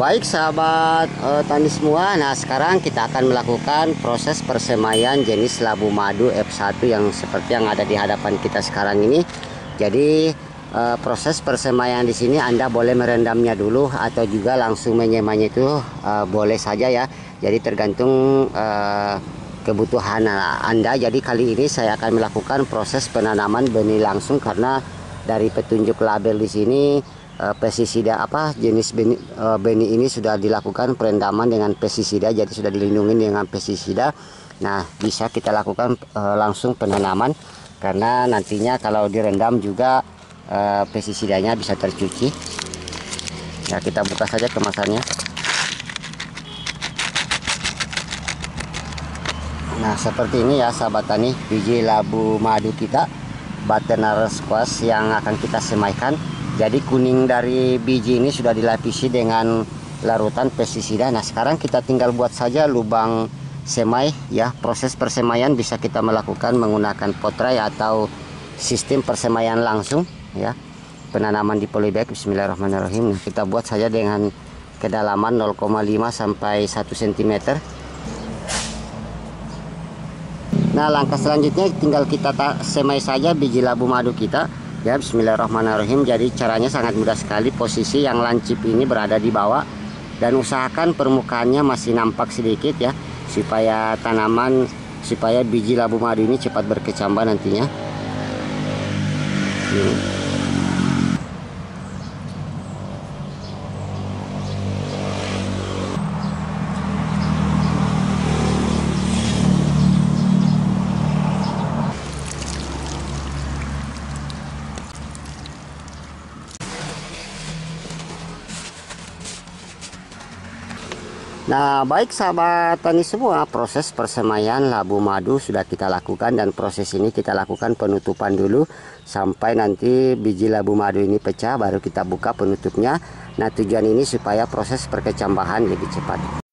Baik sahabat tani semua, nah sekarang kita akan melakukan proses persemaian jenis labu madu F1 yang seperti yang ada di hadapan kita sekarang ini. Jadi proses persemaian di sini Anda boleh merendamnya dulu atau juga langsung menyemainya itu boleh saja ya. Jadi tergantung kebutuhan Anda. Jadi kali ini saya akan melakukan proses penanaman benih langsung karena dari petunjuk label di sini pestisida jenis benih ini sudah dilakukan perendaman dengan pestisida, jadi sudah dilindungi dengan pestisida. Nah, bisa kita lakukan langsung penanaman karena nantinya kalau direndam juga pestisidanya bisa tercuci. Nah, kita buka saja kemasannya. Nah, seperti ini ya sahabat tani, biji labu madu kita Butternuts squash yang akan kita semaikan. Jadi kuning dari biji ini sudah dilapisi dengan larutan pestisida. Nah, sekarang kita tinggal buat saja lubang semai ya. Proses persemaian bisa kita melakukan menggunakan potray atau sistem persemaian langsung ya. Penanaman di polybag. Bismillahirrahmanirrahim. Nah, kita buat saja dengan kedalaman 0,5 sampai 1 cm. Nah, langkah selanjutnya tinggal kita semai saja biji labu madu kita. Ya, bismillahirrahmanirrahim. Jadi caranya sangat mudah sekali. Posisi yang lancip ini berada di bawah dan usahakan permukaannya masih nampak sedikit ya, supaya biji labu madu ini cepat berkecambah nantinya. Nah, baik sahabat tani semua, proses persemaian labu madu sudah kita lakukan dan proses ini kita lakukan penutupan dulu sampai nanti biji labu madu ini pecah, baru kita buka penutupnya. Nah, tujuan ini supaya proses perkecambahan lebih cepat.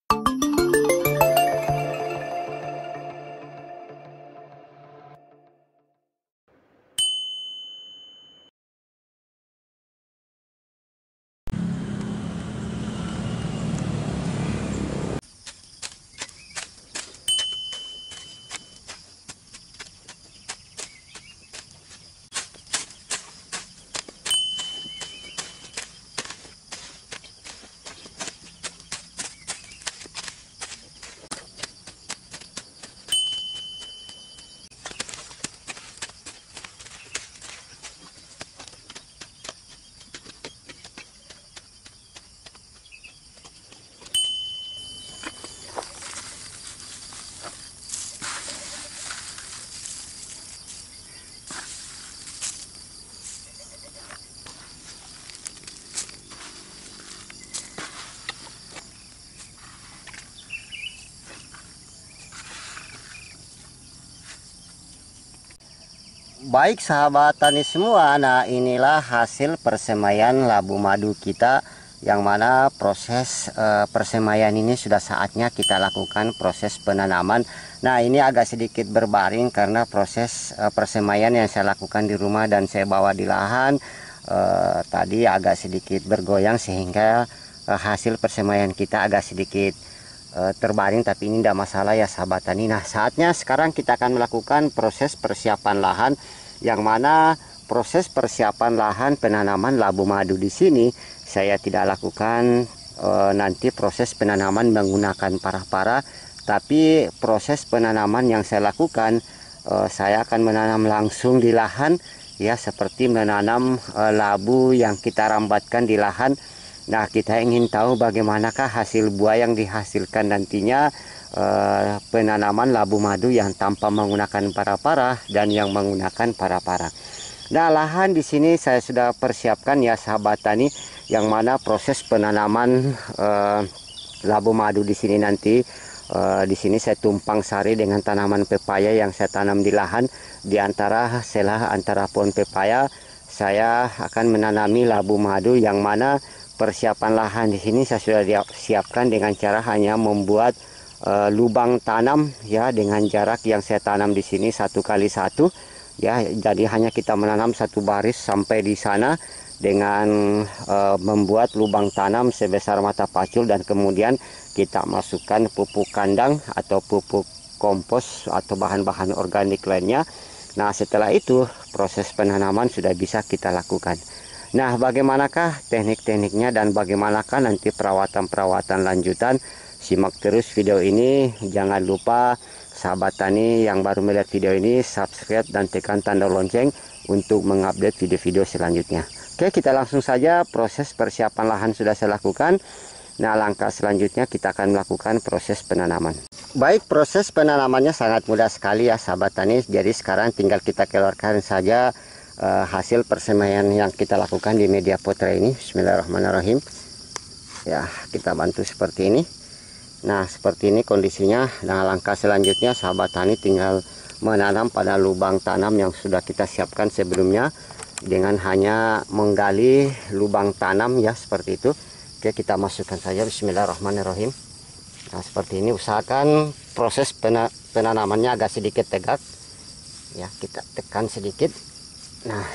Baik sahabat tani semua, nah inilah hasil persemaian labu madu kita, yang mana proses persemaian ini sudah saatnya kita lakukan proses penanaman. Nah, ini agak sedikit berbaring karena proses persemaian yang saya lakukan di rumah dan saya bawa di lahan tadi agak sedikit bergoyang sehingga hasil persemaian kita agak sedikit terbaring, tapi ini tidak masalah ya sahabat tani. Nah, saatnya sekarang kita akan melakukan proses persiapan lahan, yang mana proses persiapan lahan penanaman labu madu di sini saya tidak lakukan nanti proses penanaman menggunakan parah-parah, tapi proses penanaman yang saya lakukan saya akan menanam langsung di lahan ya, seperti menanam labu yang kita rambatkan di lahan. Nah, kita ingin tahu bagaimanakah hasil buah yang dihasilkan nantinya penanaman labu madu yang tanpa menggunakan parah-parah dan yang menggunakan parah-parah. Nah, lahan di sini saya sudah persiapkan ya sahabat tani, yang mana proses penanaman labu madu di sini nanti di sini saya tumpang sari dengan tanaman pepaya yang saya tanam di lahan. Di antara selah antara pohon pepaya saya akan menanami labu madu, yang mana persiapan lahan di sini saya sudah siapkan dengan cara hanya membuat lubang tanam ya, dengan jarak yang saya tanam di sini 1 kali 1 ya. Jadi hanya kita menanam satu baris sampai di sana dengan membuat lubang tanam sebesar mata pacul, dan kemudian kita masukkan pupuk kandang atau pupuk kompos atau bahan-bahan organik lainnya. Nah, setelah itu proses penanaman sudah bisa kita lakukan. Nah, bagaimanakah teknik-tekniknya dan bagaimanakah nanti perawatan-perawatan lanjutan? Simak terus video ini. Jangan lupa sahabat tani yang baru melihat video ini subscribe dan tekan tanda lonceng untuk mengupdate video-video selanjutnya. Oke, kita langsung saja. Proses persiapan lahan sudah saya lakukan. Nah, langkah selanjutnya kita akan melakukan proses penanaman. Baik, proses penanamannya sangat mudah sekali ya sahabat tani. Jadi sekarang tinggal kita keluarkan saja hasil persemaian yang kita lakukan di media potre ini. Bismillahirrahmanirrahim. Ya, kita bantu seperti ini. Nah, seperti ini kondisinya. Nah, langkah selanjutnya sahabat tani tinggal menanam pada lubang tanam yang sudah kita siapkan sebelumnya dengan hanya menggali lubang tanam ya, seperti itu. Oke, kita masukkan saja. Bismillahirrahmanirrahim. Nah, seperti ini. Usahakan proses penanamannya agak sedikit tegak ya, kita tekan sedikit. Nah,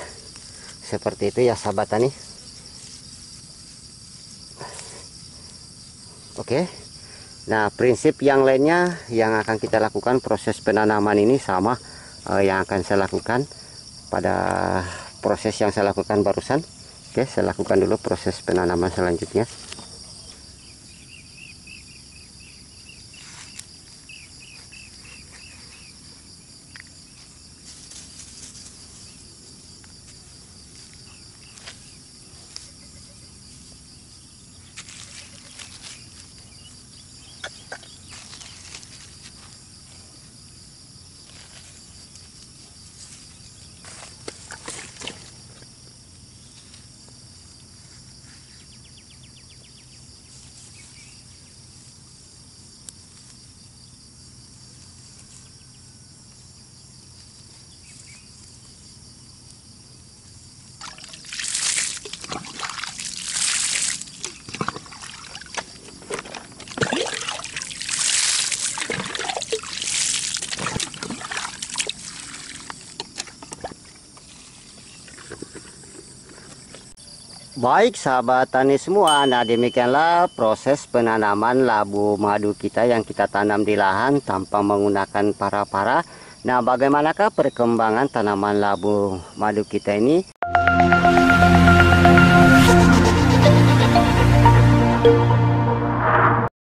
seperti itu ya sahabat tani. Oke. Nah, prinsip yang lainnya yang akan kita lakukan proses penanaman ini sama yang akan saya lakukan pada proses yang saya lakukan barusan. Oke, saya lakukan dulu proses penanaman selanjutnya. Baik sahabat tani semua, nah demikianlah proses penanaman labu madu kita yang kita tanam di lahan tanpa menggunakan para-para. Nah, bagaimanakah perkembangan tanaman labu madu kita ini?